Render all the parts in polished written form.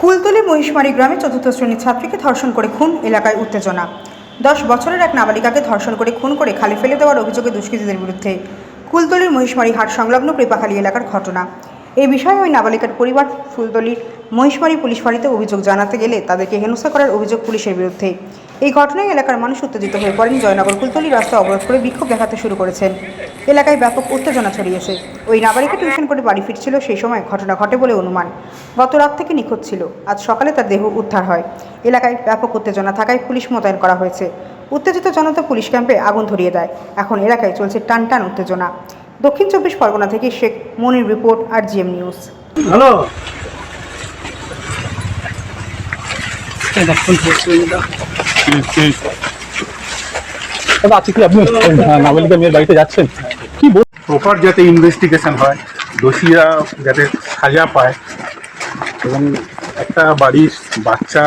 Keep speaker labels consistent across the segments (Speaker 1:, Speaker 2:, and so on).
Speaker 1: কুলতলি মহিষমারি গ্রামে চতুর্থ শ্রেণীর ছাত্রীকে ধর্ষণ করে খুন, এলাকায় উত্তেজনা। 10 বছরের এক নাবালিকাকে ধর্ষণ করে খুন করে খালে ফেলে দেওয়ার অভিযোগে দুষ্কৃতীদের বিরুদ্ধে কুলতলির মহিষমারি হাট সংলগ্ন কৃপাখালী এলাকার ঘটনা। এই বিষয়ে ওই নাবালিকার পরিবার ফুলতলির মহিষমারি পুলিশ ফাঁড়িতে অভিযোগ জানাতে গেলে তাদেরকে হেনস্থা করার অভিযোগ পুলিশের বিরুদ্ধে। এই ঘটনায় এলাকার মানুষ উত্তেজিত হয়ে পড়েন। জয়নগর কুলতলি রাস্তা অবরোধ করে বিক্ষোভ দেখাতে শুরু করেছেন। এলাকায় ব্যাপক উত্তেজনা ছড়িয়েছে। ওই নাবালিকা টিউশন করে বাড়ি ফিরছিল, সেই সময় ঘটনা ঘটে বলে অনুমান। গত রাত থেকে নিখোঁজ ছিল, আজ সকালে তার দেহ উদ্ধার হয়। এলাকায় ব্যাপক উত্তেজনা থাকায় পুলিশ মোতায়েন করা হয়েছে। উত্তেজিত জনতা পুলিশ ক্যাম্পে আগুন ধরিয়ে দেয়। এখন এলাকায় চলছে টানটান উত্তেজনা। দক্ষিণ 24 পরগনা থেকে শেখ মনির রিপোর্ট, RGM নিউজ।
Speaker 2: হ্যালো, আজকে কি আপনি নাবালিকা মেয়ের বাড়িতে যাচ্ছেন? কি
Speaker 3: প্রপার যাতে ইনভেস্টিগেশন হয়, দোষীরা যাতে সাজা পায়, এবং একটা বাড়ির বাচ্চা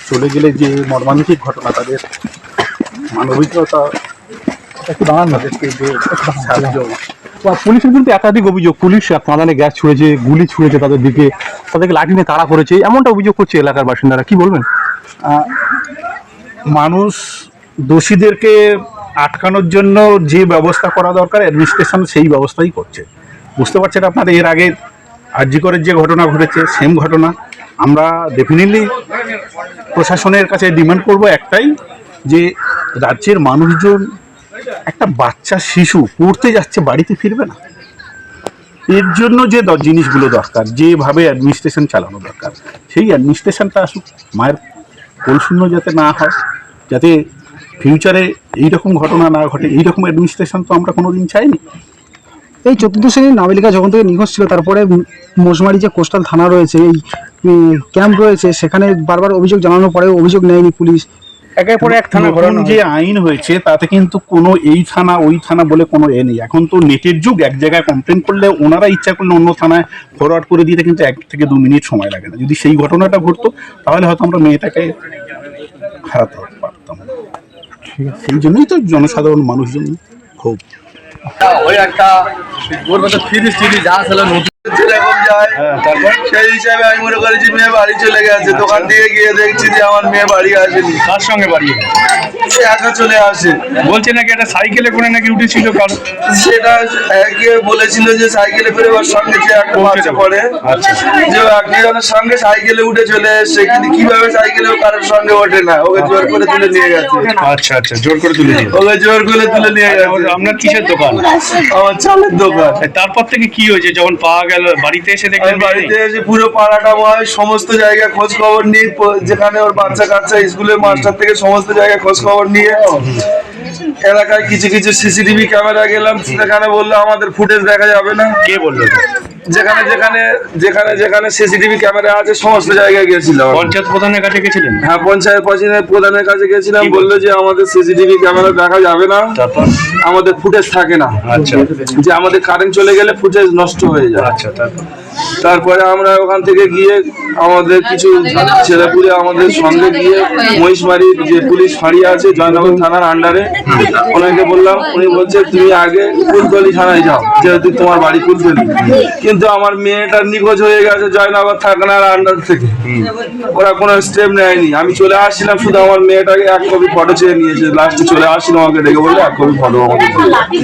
Speaker 3: চলে গেলে যে মর্মান্তিক ঘটনা, তাদের মানবিকতা তাদেরকে যে সাহায্য।
Speaker 2: পুলিশের কিন্তু একাধিক অভিযোগ, পুলিশ কাঁদানে গ্যাস ছুঁড়েছে, গুলি ছুঁড়েছে তাদের দিকে, তাদেরকে লাঠি নিয়ে তাড়া করেছে, এমনটা অভিযোগ করছে এলাকার বাসিন্দারা। কি বলবেন?
Speaker 3: মানুষ দোষীদেরকে আটকানোর জন্য যে ব্যবস্থা করা দরকার, অ্যাডমিনিস্ট্রেশন সেই ব্যবস্থাই করছে। বুঝতে পারছেন আপনারা, এর আগে আরজিকরের যে ঘটনা ঘটেছে সেম ঘটনা। আমরা ডেফিনেটলি প্রশাসনের কাছে ডিমান্ড করব একটাই, যে রাজ্যের মানুষজন, একটা বাচ্চা শিশু পড়তে যাচ্ছে, বাড়িতে ফিরবে না, এর জন্য যে জিনিসগুলো দরকার, যেভাবে অ্যাডমিনিস্ট্রেশন চালানো দরকার, সেই অ্যাডমিনিস্ট্রেশনটা আসুক। মায়ের কোলশূন্য যাতে না হয়, যাতে ফিউচারে এইরকম ঘটনা না ঘটে, এইরকম অ্যাডমিনিস্ট্রেশন তো আমরা কোনোদিন চাইনি।
Speaker 4: এই চতুর্থ শ্রেণীর নাবালিকা যখন থেকে নিখোঁজ ছিল, তারপরে মশমারি যে কোস্টাল থানা রয়েছে, এই ক্যাম্প রয়েছে, সেখানে বারবার অভিযোগ জানানোর পরেও অভিযোগ নেয়নি পুলিশ।
Speaker 3: একের পর এক থানা ঘোরানো যে আইন হয়েছে, তাতে কিন্তু কোনো এই থানা ওই থানা বলে কোনো এ নেই। এখন তো নেটের যুগ, এক জায়গায় কমপ্লেন করলে ওনারা ইচ্ছা করলে অন্য থানায় ফরওয়ার্ড করে দিতে কিন্তু 1 থেকে 2 মিনিট সময় লাগে না। যদি সেই ঘটনাটা ঘটতো, তাহলে হয়তো আমরা মেয়েটাকে হারাতে পারতাম। সেই জন্যই তো জনসাধারণ মানুষজন খুব
Speaker 5: ওই একটা ওর মতো ফিরিস যা ছিল যেরকম যায়, সেই হিসাবে আমি মনে করেছি মেয়ে বাড়ি চলে গেছে। দোকান থেকে গিয়ে দেখছি যে আমার মেয়ে বাড়ি আসেনি।
Speaker 2: কার সঙ্গে বাড়ি?
Speaker 5: সে একা চলে আসে।
Speaker 2: বলছে নাকি একটা সাইকেলে করে নাকি উঠেছিল, কারণ
Speaker 5: সেটা একে বলেছিল যে সাইকেলে ফিরে ওর সঙ্গে যে একটা বাচ্চা পড়ে, যে একজনের সঙ্গে সাইকেলে উঠে চলে এসছে। কিন্তু কিভাবে সাইকেলেও কারোর সঙ্গে ওঠে না, ওকে জোর করে তুলে নিয়ে গেছে।
Speaker 2: আচ্ছা আচ্ছা, জোর করে তুলে নিয়ে
Speaker 5: ওকে জোর করে তুলে নিয়ে গেছে।
Speaker 2: আপনার কিসের দোকান?
Speaker 5: আমার চালের দোকান।
Speaker 2: তারপর থেকে কি হয়েছে যখন পাওয়া গেল? বাড়িতে এসে দেখলেন?
Speaker 5: বাড়িতে এসে পুরো পাড়াটা সমস্ত জায়গায় খোঁজ খবর নিয়ে, যেখানে ওর বাচ্চা কাচ্চা, স্কুলের মাস্টার থেকে সমস্ত জায়গায় খোঁজ খবর নিয়ে, এলাকায় কিছু কিছু সিসিটিভি ক্যামেরা গেলাম, সেখানে বললো আমাদের ফুটেজ দেখা যাবে না।
Speaker 2: কে বললো?
Speaker 5: যেখানে যেখানে যেখানে যেখানে সিসিটিভি ক্যামেরা আছে সমস্ত জায়গায় গেছিলাম।
Speaker 2: পঞ্চায়েত প্রধানের কাছে গেছিলেন?
Speaker 5: হ্যাঁ, পঞ্চায়েত প্রধানের কাছে গেছিলাম। বললো যে আমাদের সিসিটিভি ক্যামেরা দেখা যাবে না,
Speaker 2: তারপর
Speaker 5: আমাদের ফুটেজ থাকে না।
Speaker 2: আচ্ছা,
Speaker 5: যে আমাদের কারেন্ট চলে গেলে ফুটেজ নষ্ট হয়ে যায়।
Speaker 2: আচ্ছা,
Speaker 5: তারপরে আমরা ওখান থেকে গিয়ে আমাদের কিছু ছেলেপুলে আমাদের সঙ্গে গিয়ে মহিষমারির যে পুলিশ ফাঁড়ি আছে জয়নগর থানার আন্ডারে, ওনাকে বললাম। উনি বলছে তুমি আগে কুলতলি থানায় যাও, যেহেতু তোমার বাড়ি কুলতলি। কিন্তু আমার মেয়েটার নিখোঁজ হয়ে গেছে জয়নগর থানার আন্ডার থেকে, ওরা কোনো স্টেপ নেয়নি। আমি চলে আসছিলাম, শুধু আমার মেয়েটাকে 1 কপি ফটো চেয়ে নিয়েছে। লাস্টে চলে আসছিলাম, আমাকে ডেকে বললে 1 কপি ফটো আমাকে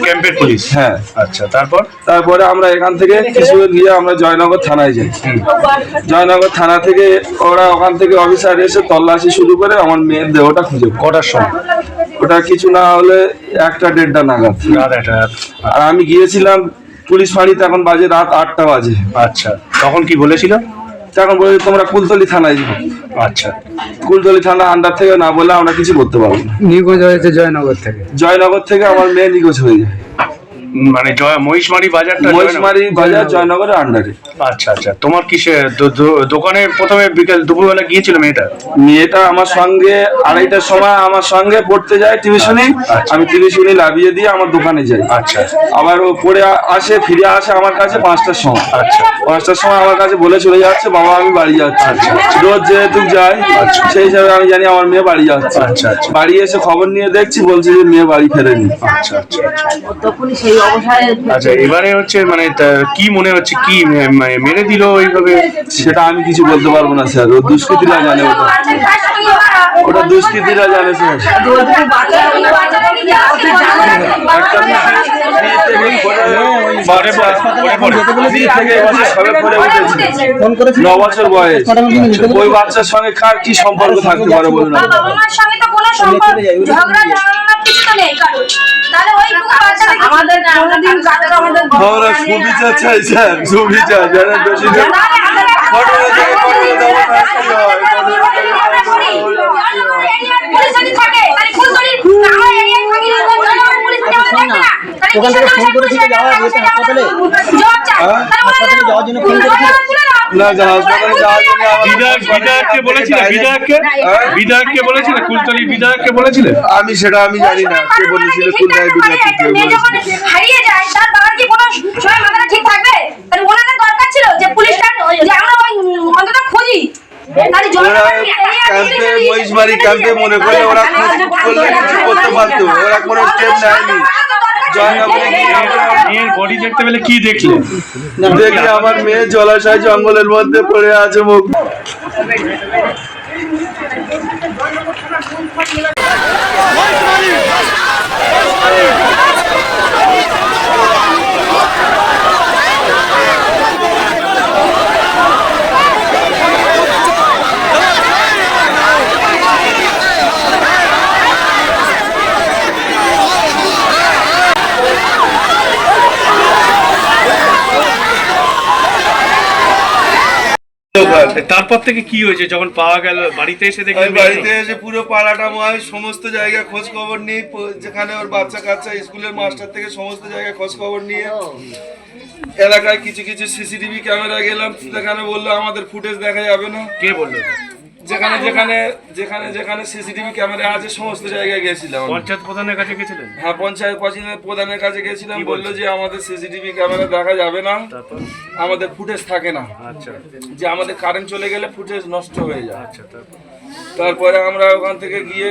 Speaker 2: ক্যাম্পের পুলিশ।
Speaker 5: হ্যাঁ,
Speaker 2: আচ্ছা। তারপরে
Speaker 5: আমরা এখান থেকে কিছু গিয়ে আমরা জয়নগর থানায় যাই। জয়নগর থানা থেকে ওরা ওখান থেকে অফিসার এসে তল্লাশি শুরু করে আমার মেয়ের দেহটা খুঁজে।
Speaker 2: কটার সময়?
Speaker 5: ওটা কিছু না হলে 1টা-1:30টা নাগাদ। আর আমি গিয়েছিলাম পুলিশ ফাঁড়িতে, এখন বাজে রাত 8টা বাজে।
Speaker 2: আচ্ছা, তখন কি বলেছিল?
Speaker 5: তখন বলে তোমরা কুলতলি থানায় যাও।
Speaker 2: আচ্ছা,
Speaker 5: কুলতলি থানা আন্ডার থেকে না বলে আমরা কিছু করতে পারবো না।
Speaker 4: নিখোঁজ হয়েছে জয়নগর থেকে।
Speaker 5: জয়নগর থেকে আমার মেয়ে নিখোঁজ হয়ে যায়।
Speaker 6: মানে মহিষমারি বাজারটা
Speaker 5: মহিষমারি বাজার জয়নগরের আন্ডারে।
Speaker 6: আচ্ছা আচ্ছা, তোমার কিসে দোকানে প্রথমে বিকেল দুপুরবেলা গিয়েছিল
Speaker 5: মেয়েটা আমার সঙ্গে 2:30টার সময় আমার সঙ্গে পড়তে যায় টিউশনে। আমি টিউশনে লাভিয়ে দিয়ে আমার দোকানে যাই।
Speaker 6: আচ্ছা,
Speaker 5: আবার ও পড়ে আসে, ফিরে আসে আমার কাছে 5টার সময়।
Speaker 6: আচ্ছা,
Speaker 5: 5টার সময় আমার কাছে বলে চলে যাচ্ছে, বাবা আমি বাড়ি যাচ্ছি। রোজ যেহেতু যাই সেই হিসাবে আমি জানি আমার মেয়ে বাড়ি যাচ্ছে।
Speaker 6: আচ্ছা আচ্ছা
Speaker 5: বাড়ি এসে খবর নিয়ে দেখছি, বলছে যে মেয়ে বাড়ি ফেরেনি।
Speaker 6: আচ্ছা আচ্ছা আচ্ছা, এবারে হচ্ছে মানে কি মনে হচ্ছে, কি মেরে দিল ওইভাবে?
Speaker 5: সেটা আমি কিছু বলতে পারবো না স্যার, ও দুষ্কৃতীরা জানে, ওটা দুষ্কৃতীরা জানে স্যার।
Speaker 4: ফোন করেছিল
Speaker 5: 9 বছর বয়স, ওই বাচ্চার সঙ্গে কার কি সম্পর্ক থাকতে পারে বলুন?
Speaker 7: বাবা-মার সঙ্গে তো কোনো সম্পর্ক, ঝগড়া ঝামেলা কিছু তো নেই কারণ। তাহলে ওইটুকু বাচ্চাদের আমাদের কোনদিন কাদের আমাদের
Speaker 5: আমরা সুবিচার চাই স্যার, সুবিচার জানেন দোষীদের ঘটনা থেকে
Speaker 7: পুলিশ যদি থাকে তাহলে ফুলতলি আমার এরিয়ায় থাকি না, পুলিশ আমাদের দেখে না।
Speaker 4: ওখান থেকে ফোন করেছিল যাওয়ার হাসপাতালে
Speaker 7: জবাব চাই।
Speaker 4: হাসপাতালে যাওয়ার জন্য ফোন করেছিল।
Speaker 5: না যা হাসপাতালে যাওয়ার জন্য
Speaker 6: বিধায়ককে বলেছিলে? বিধায়ককে বলেছিলে? কুলতলি বিধায়ককে বলেছিলে?
Speaker 5: আমি সেটা আমি জানি না কে বলেছিল, কুলদায় বিধায়ক কে
Speaker 7: মেয়ে যখন
Speaker 5: বলেছিল।
Speaker 7: হারিয়ে যায় তার বাবার কি কোনো সময় মাথাটা ঠিক থাকবে? তাহলে ওনাদের দরকার ছিল যে পুলিশটা যে আমরা ওই অন্তত খুঁজি। তাহলে
Speaker 5: ক্যাম্পে মহিষমারি ক্যাম্পে মনে করলে ওরা খোঁজ করলে কিছু করতে পারতো, ওরা কোনো স্টেপ নেয়নি। জয়নগরে
Speaker 6: মেয়ের বডি দেখতে পেলে কি দেখলে?
Speaker 5: দেখি আমার মেয়ে জলাশয় জঙ্গলের মধ্যে পড়ে আছে, মুখ
Speaker 6: তারপর থেকে কি হয়েছে যখন পাওয়া গেল? বাড়িতে এসে দেখলেন?
Speaker 5: বাড়িতে এসে পুরো পাড়াটা ময় সমস্ত জায়গায় খোঁজ খবর নিই, যেখানে ওর বাচ্চা কাচ্চা স্কুলের মাস্টার থেকে সমস্ত জায়গায় খোঁজ খবর নিয়ে এলাকায় কিছু কিছু সিসিটিভি ক্যামেরা গেলাম, সেখানে বললো আমাদের ফুটেজ দেখা যাবে না।
Speaker 6: কে বললো?
Speaker 5: যেখানে যেখানে যেখানে যেখানে সিসিটিভি ক্যামেরা আছে সমস্ত জায়গায় গেছিলাম।
Speaker 6: পঞ্চায়েত প্রধানের কাছে গেছিলেন?
Speaker 5: হ্যাঁ, পঞ্চায়েত প্রধানের কাছে গেছিলাম, বললো যে আমাদের সিসিটিভি ক্যামেরা দেখা যাবে না,
Speaker 6: তারপর?
Speaker 5: আমাদের ফুটেজ থাকে না,
Speaker 6: আচ্ছা,
Speaker 5: যে আমাদের কারেন্ট চলে গেলে ফুটেজ নষ্ট হয়ে যায়।
Speaker 6: আচ্ছা, তারপর?
Speaker 5: তারপরে আমরা ওখান থেকে গিয়ে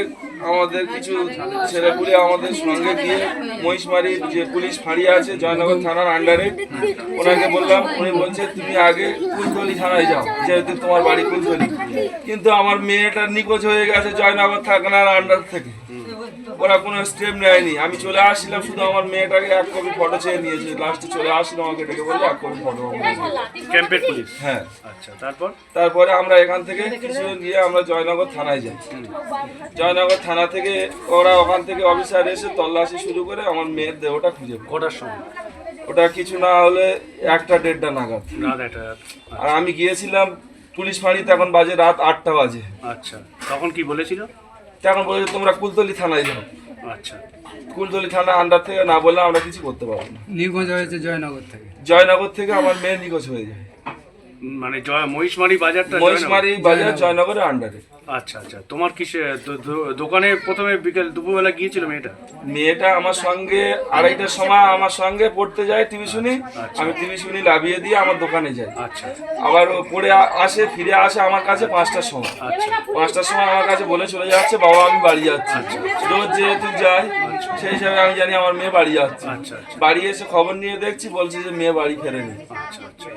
Speaker 5: আমাদের কিছু ছেলেপুলে আমাদের সঙ্গে গিয়ে মহিষমারি যে পুলিশ ফাঁড়ি আছে জয়নগর থানার আন্ডারে, ওনাকে বললাম, উনি বলছে তুমি আগে কুলতলি থানায় যাও, যেহেতু তোমার বাড়ি কুলতলি। কিন্তু আমার মেয়েটা নিখোঁজ হয়ে গেছে জয়নগর থানার আন্ডার থেকে, ওরা কোনো স্টেপ নেয়নি। আমি চলে আসছিলাম, শুধু আমার মেয়েটাকে 1 কপি ফটো চেয়ে নিয়েছে। লাস্টে চলে আসছিলাম, আমাকে ডেকে বললো 1 কপি ফটো।
Speaker 6: ক্যাম্পের পুলিশ?
Speaker 5: হ্যাঁ।
Speaker 6: আচ্ছা, তারপর?
Speaker 5: তারপরে আমরা এখান থেকে কিছু গিয়ে আমরা জয়নগর থানায় যাই। জয়নগর থানা থেকে ওরা ওখান থেকে অফিসার এসে তল্লাশি শুরু করে আমার মেয়ের দেহটা খুঁজে পায়।
Speaker 6: কটার সময়?
Speaker 5: ওটা কিছু না হলে 1টা-1:30টা নাগাদ।
Speaker 6: রাত 1টা?
Speaker 5: আর আমি গিয়েছিলাম পুলিশ ফাঁড়িতে, এখন বাজে রাত 8টা বাজে।
Speaker 6: আচ্ছা, তখন কি বলেছিল?
Speaker 5: তখন বলেছে তোমরা কুলতলি থানায় যাও।
Speaker 6: আচ্ছা,
Speaker 5: কুলতলি থানা আন্ডার থেকে না বললে আমরা কিছু করতে পারবো না।
Speaker 8: নিখোঁজ হয়েছে জয়নগর থেকে।
Speaker 5: জয়নগর থেকে আমার মেয়ে নিখোঁজ হয়ে যায়।
Speaker 6: মানে মহিষমারি বাজারটা?
Speaker 5: মহিষমারি বাজার জয়নগরের আন্ডারে।
Speaker 6: আচ্ছা আচ্ছা, তোমার কিসে দোকানে প্রথমে বিকেল দুপুরবেলা গিয়েছিল
Speaker 5: মেয়েটা আমার সঙ্গে 2:30টার সময় আমার সঙ্গে পড়তে যায় টিউশনে। আমি টিউশনে লাভিয়ে দিয়ে আমার দোকানে যাই।
Speaker 6: আচ্ছা,
Speaker 5: আবার ও পড়ে আসে, ফিরে আসে আমার কাছে 5টার সময়।
Speaker 6: আচ্ছা,
Speaker 5: 5টার সময় আমার কাছে বলে চলে যাচ্ছে, বাবা আমি বাড়ি যাচ্ছি। রোজ যেহেতু যাই সেই হিসাবে আমি জানি আমার মেয়ে বাড়ি যাচ্ছে।
Speaker 6: আচ্ছা,
Speaker 5: বাড়ি এসে খবর নিয়ে দেখছি, বলছে যে মেয়ে বাড়ি ফেরেনি।
Speaker 6: আচ্ছা আচ্ছা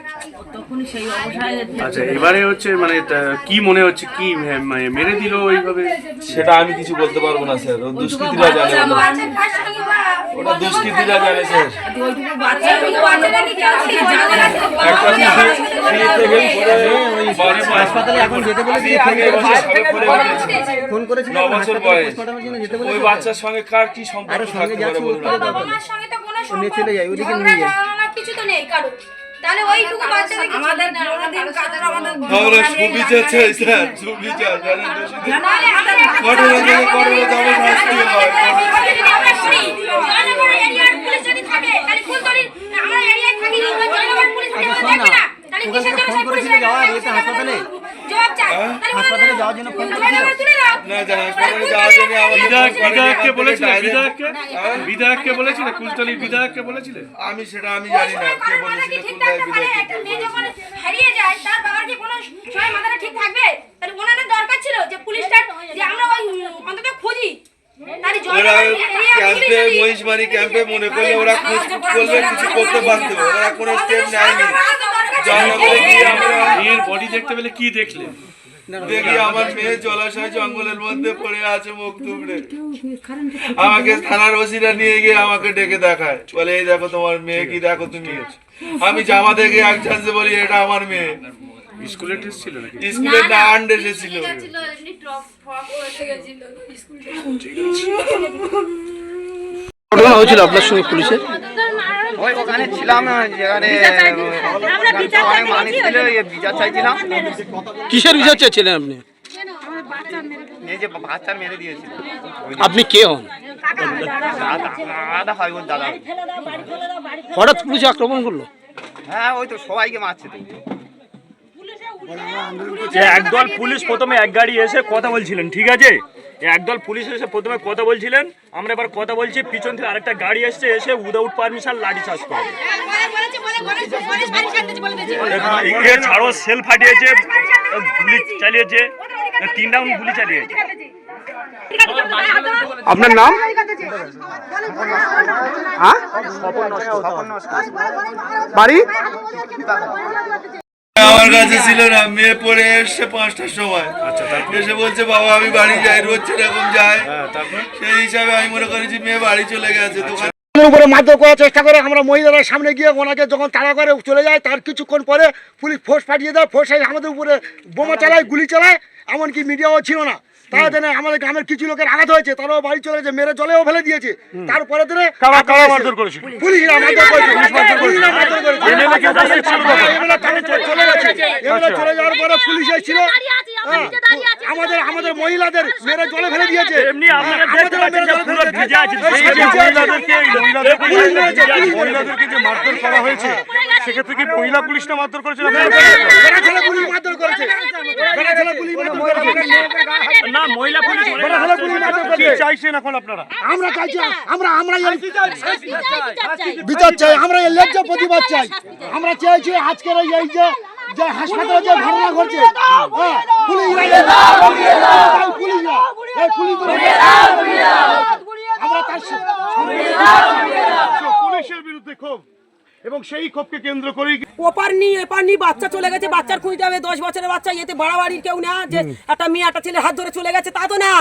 Speaker 6: আচ্ছা, এবারে হচ্ছে মানে কি মনে হচ্ছে, কি মেরে দিল ওইভাবে?
Speaker 5: সেটা আমি কিছু বলতে পারবো না স্যার, ও দুষ্কৃতীরা জানে, ওটা দুষ্কৃতীরা জানে স্যার।
Speaker 4: হাসপাতালে এখন যেতে বলেছে, ফোন করেছিল
Speaker 5: 9 বছর বয়স, ওই বাচ্চার সঙ্গে কার কি সম্পর্ক থাকতে পারে বলুন?
Speaker 7: বাবা-মার সঙ্গে তো কোনো সম্পর্ক, ঝগড়া ঝামেলা কিছু তো নেই কারণ। তাহলে ওইটুকু বাচ্চাদের আমাদের কোনদিন কাদের আমাদের
Speaker 5: আমরা সুবিচার চাই স্যার, সুবিচার জানেন দোষীদের ঘটনা থেকে শাস্তি হয়।
Speaker 7: আমরা করি জয়নগর এরিয়ার পুলিশ যদি থাকে তাহলে হাসপাতালে যাওয়ার জন্য ফোন করেছিল
Speaker 5: না জানা হাসপাতালে যাওয়ার জন্য
Speaker 6: বিধায়ককে বলেছিলে বিধায়ককে বলেছিলে কুলতলির বিধায়ককে বলেছিলে?
Speaker 5: আমি জানি না কে বলেছিল কোথায় বিধায়ক
Speaker 7: মেয়ে যখন হারিয়ে যায় তার বাবার কি কোনো সময় মাথাটা ঠিক থাকবে? তাহলে ওনাদের দরকার ছিল যে পুলিশটা যে আমরা ওই অন্তত খুঁজি।
Speaker 5: ওরা ক্যাম্পে মহিষমারি ক্যাম্পে মনে করলে ওরা খোঁজ করলে কিছু করতে পারতো, ওরা কোনো স্টেপ নেয়নি। জয়নগরে গিয়ে আমরা
Speaker 6: মেয়ের বডি দেখতে পেলে কি দেখলে?
Speaker 5: দেখি আমার মেয়ে জলাশয় জঙ্গলের মধ্যে পড়ে আছে মুখ তুবড়ে। আমাকে থানার ওসিরা নিয়ে গিয়ে আমাকে ডেকে দেখায়, বলে এই দেখো তোমার মেয়ে, কি দেখো তুমি। আমি জামা দেখে এক চান্সে বলি এটা আমার মেয়ে।
Speaker 6: স্কুলে ড্রেস ছিল নাকি?
Speaker 5: স্কুলের না আন্ডেসে ছিল।
Speaker 8: ঘটনা হয়েছিল আপনার সঙ্গে পুলিশের?
Speaker 9: ওই ওখানে ছিলাম, যেখানে অনেক মানুষ ছিল, বিচার চাইছিলাম।
Speaker 8: কিসের বিচার চাইছিলেন আপনি?
Speaker 9: এই যে বাচ্চা মেরে দিয়েছিল।
Speaker 8: আপনি কে হন?
Speaker 9: দাদা হয়, ওর দাদা।
Speaker 8: হঠাৎ পুলিশ আক্রমণ করলো?
Speaker 9: হ্যাঁ, ওই তো সবাইকে মারছে তো।
Speaker 10: একদল পুলিশ প্রথমে এক গাড়ি এসে কথা বলছিলেন, ঠিক আছে? একদল পুলিশ এসে প্রথমে কথা বলছিলেন, আমরা এবার কথা বলছি, পিছন থেকে আরেকটা গাড়ি এসে উইদাউট পারমিশন লাঠি চার্জ করে ছাড়ো, সেল ফাটিয়েছে, গুলি চালিয়েছে, 3 রাউন্ড গুলি চালিয়েছে।
Speaker 8: আপনার নাম? বাড়ি?
Speaker 5: আমার কাছে ছিল না, মেয়ে পড়ে এসছে 5টার সময়। এসে বলছে বাবা আমি বাড়ি যাই, রোজ এরকম যায়। সেই হিসাবে আমি মনে করেছি মেয়ে বাড়ি চলে গেছে। দোকান
Speaker 11: উপরে মারধর করার চেষ্টা করে, আমরা মহিলারা সামনে গিয়ে ওনাকে যখন তাড়া করে চলে যায়, তার কিছুক্ষণ পরে পুলিশ ফোর্স পাঠিয়ে দেয়। ফোর্স আমাদের উপরে বোমা চালায়, গুলি চালায়, এমনকি মিডিয়াও ছিল না। তারা দিনে আমাদের গ্রামের কিছু লোকের আঘাত হয়েছে, তারাও বাড়ি চলে গেছে, মেরে জলেও ফেলে দিয়েছে। তারপরে দিনে পুলিশরা মারধর করেছে, চলে গেছে। এগুলো চলে যাওয়ার পরে পুলিশ এসেছিল, আমাদের মহিলাদের মেরে জলে ফেলে দিয়েছে।
Speaker 10: মহিলাদেরকে যে মারধর করা হয়েছে, সেক্ষেত্রে কি মহিলা পুলিশটা মারধর করেছে?
Speaker 11: পুলিশ মারধর করেছে
Speaker 10: না, মহিলা পুলিশ কি চাইছেন এখন আপনারা?
Speaker 11: আমরা চাইছি, আমরা বিচার চাই, আমরা এর ন্যায্য প্রতিবাদ চাই। আমরা চাইছি আজকের এই যে হাসপাতালে যে ঘটনা ঘটছে,
Speaker 10: পুলিশের বিরুদ্ধে ক্ষোভ, এবং সেই ক্ষোভকে কেন্দ্র করেই
Speaker 12: ওপার নিয়ে এপার নিয়ে বাচ্চা চলে গেছে, বাচ্চার খুঁজতে হবে। 10 বছরের বাচ্চা, এতে বাড়াবাড়ির কেউ না যে একটা মেয়ে একটা ছেলে হাত ধরে চলে গেছে, তা তো না।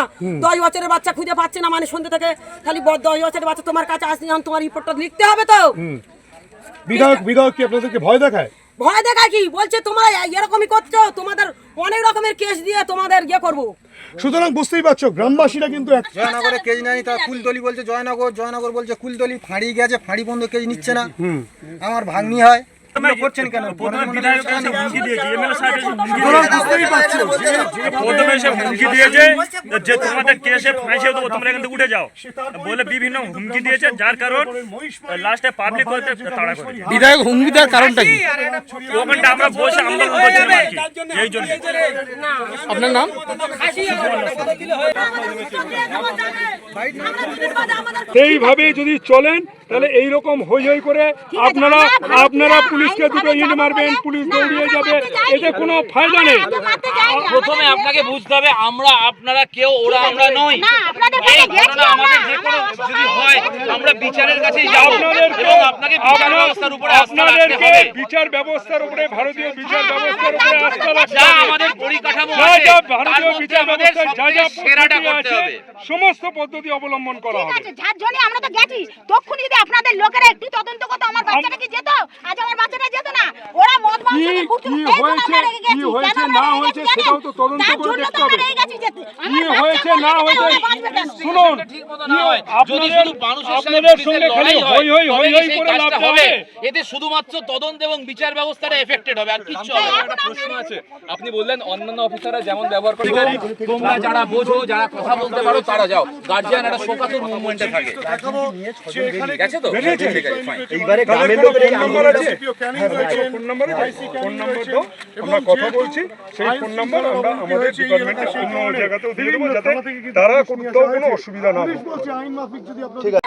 Speaker 12: 10 বছরের বাচ্চা খুঁজে পাচ্ছে না, মানে সন্ধ্যে থেকে খালি 10 বছরের বাচ্চা তোমার কাছে আসলে তোমার রিপোর্টটা লিখতে হবে তো।
Speaker 10: বিধায়ক কি আপনাদেরকে ভয় দেখায়?
Speaker 12: ভয় দেখায় কি? বলছে তোমরা এরকমই করছো, তোমাদের অনেক রকমের কেস দিয়ে তোমাদের ইয়ে করবো।
Speaker 10: সুতরাং বুঝতেই পারছো গ্রামবাসীরা কিন্তু
Speaker 4: জয়নগরে কেজ নেয়নি, তারা কুলতলি বলছে জয়নগর বলছে কুলতলি, ফাঁড়ি গেছে, ফাঁড়ি বন্ধ কেজ নিচ্ছে না। আমার ভাগ্নি হয় করছেন কেন?
Speaker 10: হুমকি দিয়েছে যে তোমাদের কেসে ফাঁসিয়ে দেবো, তোমরা এখান থেকে উঠে যাও বলে বিভিন্ন হুমকি দিয়েছে, যার কারণ লাস্টে পাবলিক করতে তাড়া করে।
Speaker 8: বিধায়ক হুমকি দেওয়ার কারণটা কি?
Speaker 10: ওখানটা আমরা বসে আন্দোলন করছিলাম আর কি, এই জন্য।
Speaker 8: আপনার নাম?
Speaker 10: এইভাবে যদি চলেন তাহলে এইরকম হই হই করে আপনারা পুলিশকে দুটো ইট মারবেন, পুলিশ দৌড়িয়ে যাবে, এতে কোনো ফায়দা নেই।
Speaker 13: প্রথমে আপনাকে বুঝতে হবে আমরা আপনারা কেউ ওরা আমরা নই। এই ঘটনা আমাদের যে কোনো যদি হয় আমরা বিচারের কাছে যাব, এবং আপনাকে বিচার ব্যবস্থার উপরে আস্থা রাখতে হবে।
Speaker 10: বিচার ব্যবস্থার উপরে, ভারতীয় বিচার ব্যবস্থার উপরে আস্থা রাখতে
Speaker 13: যা
Speaker 10: হবে।
Speaker 13: আমাদের পরিকাঠামো আছে
Speaker 10: ভারতীয় বিচার ব্যবস্থায় যা যা
Speaker 13: সেরাটা করতে হবে,
Speaker 10: সমস্ত পদ্ধতি অবলম্বন করা হবে।
Speaker 7: যার জন্য আমরা তো গেছি, তখন যদি আপনাদের লোকেরা একটু তদন্ত করতো আমার বাচ্চাটা কি যেত, আজ আমার বাচ্চাটা যেত না। ওরা মদ মাংস
Speaker 10: কি হয়েছে না হয়েছে সেটাও তো তদন্ত করে দেখতে হবে। কি হয়েছে না হয়েছে শুনুন, আপনাদের সঙ্গে খালি হই হই করে লাভ হবে।
Speaker 13: এতে শুধুমাত্র তদন্ত এবং বিচার ব্যবস্থাটা এফেক্টেড হবে, আর কিচ্ছু হবে না। একটা প্রশ্ন আছে, আপনি বললেন অন্যান্য অফিসাররা যেমন ব্যবহার করে, তোমরা যারা বোঝো, যারা কথা বলতে পারো তারা যাও। গার্জিয়ান একটা শোকাতুর মুভমেন্টে থাকে, গেছে তো? ঠিক আছে, ফাইন।
Speaker 10: এইবারে গ্রামের লোকের এই নাম্বার আছে, ফোন নাম্বার আছে।
Speaker 11: ফোন নাম্বার দাও, আমরা কথা বলছি, সেই ফোন নাম্বার আমরা আমাদের ডিপার্টমেন্টের অন্য জায়গাতেও দিয়ে দেবো, যাতে তারা কোথাও কোনো অসুবিধা না হয়। ঠিক আছে।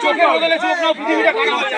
Speaker 13: চোখের বদলে চোখ নাও, পৃথিবীটা খারাপ হচ্ছে।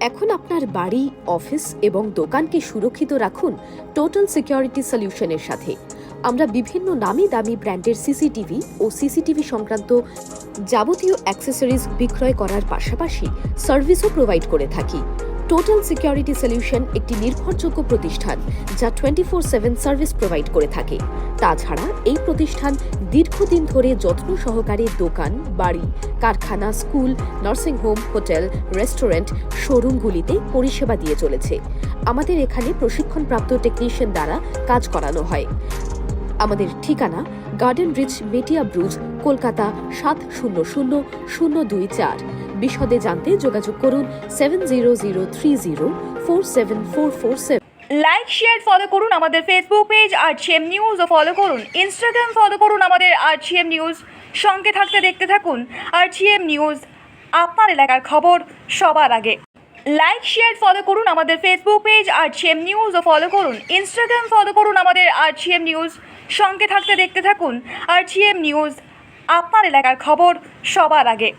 Speaker 14: এখন আপনার বাড়ি, অফিস এবং দোকানকে সুরক্ষিত রাখুন টোটাল সিকিউরিটি সলিউশনের সাথে। আমরা বিভিন্ন নামি দামি ব্র্যান্ডের সিসিটিভি ও সিসিটিভি সংক্রান্ত যাবতীয় অ্যাক্সেসরিজ বিক্রয় করার পাশাপাশি সার্ভিসও প্রোভাইড করে থাকি। টোটাল সিকিউরিটি সলিউশন একটি নির্ভরযোগ্য প্রতিষ্ঠান যা 24/7 সার্ভিস প্রোভাইড করে থাকে। তাছাড়া এই প্রতিষ্ঠান দীর্ঘদিন ধরে যত্ন সহকারে দোকান, বাড়ি, কারখানা, স্কুল, নার্সিংহোম, হোটেল, রেস্টুরেন্ট, শোরুমগুলিতে পরিষেবা দিয়ে চলেছে। আমাদের এখানে প্রশিক্ষণপ্রাপ্ত টেকনিশিয়ান দ্বারা কাজ করানো হয়। আমাদের ঠিকানা গার্ডেন রিচ, মেটিয়া ব্রুজ, কলকাতা 700024। বিশদে জানতে যোগাযোগ করুন 7003047447।
Speaker 7: লাইক, শেয়ার, ফলো করুন আমাদের ফেসবুক পেজ RGM নিউজ ও ফলো করুন ইনস্টাগ্রাম, ফলো করুন আমাদের RGM নিউজ। সঙ্গে থাকতে দেখতে থাকুন RGM নিউজ, আপনার এলাকার খবর সবার আগে। লাইক, শেয়ার, ফলো করুন আমাদের ফেসবুক পেজ RGM নিউজ ও ফলো করুন ইনস্টাগ্রাম, ফলো করুন আমাদের RGM নিউজ। সঙ্গে থাকতে দেখতে থাকুন RGM নিউজ, আপনার এলাকার খবর সবার আগে।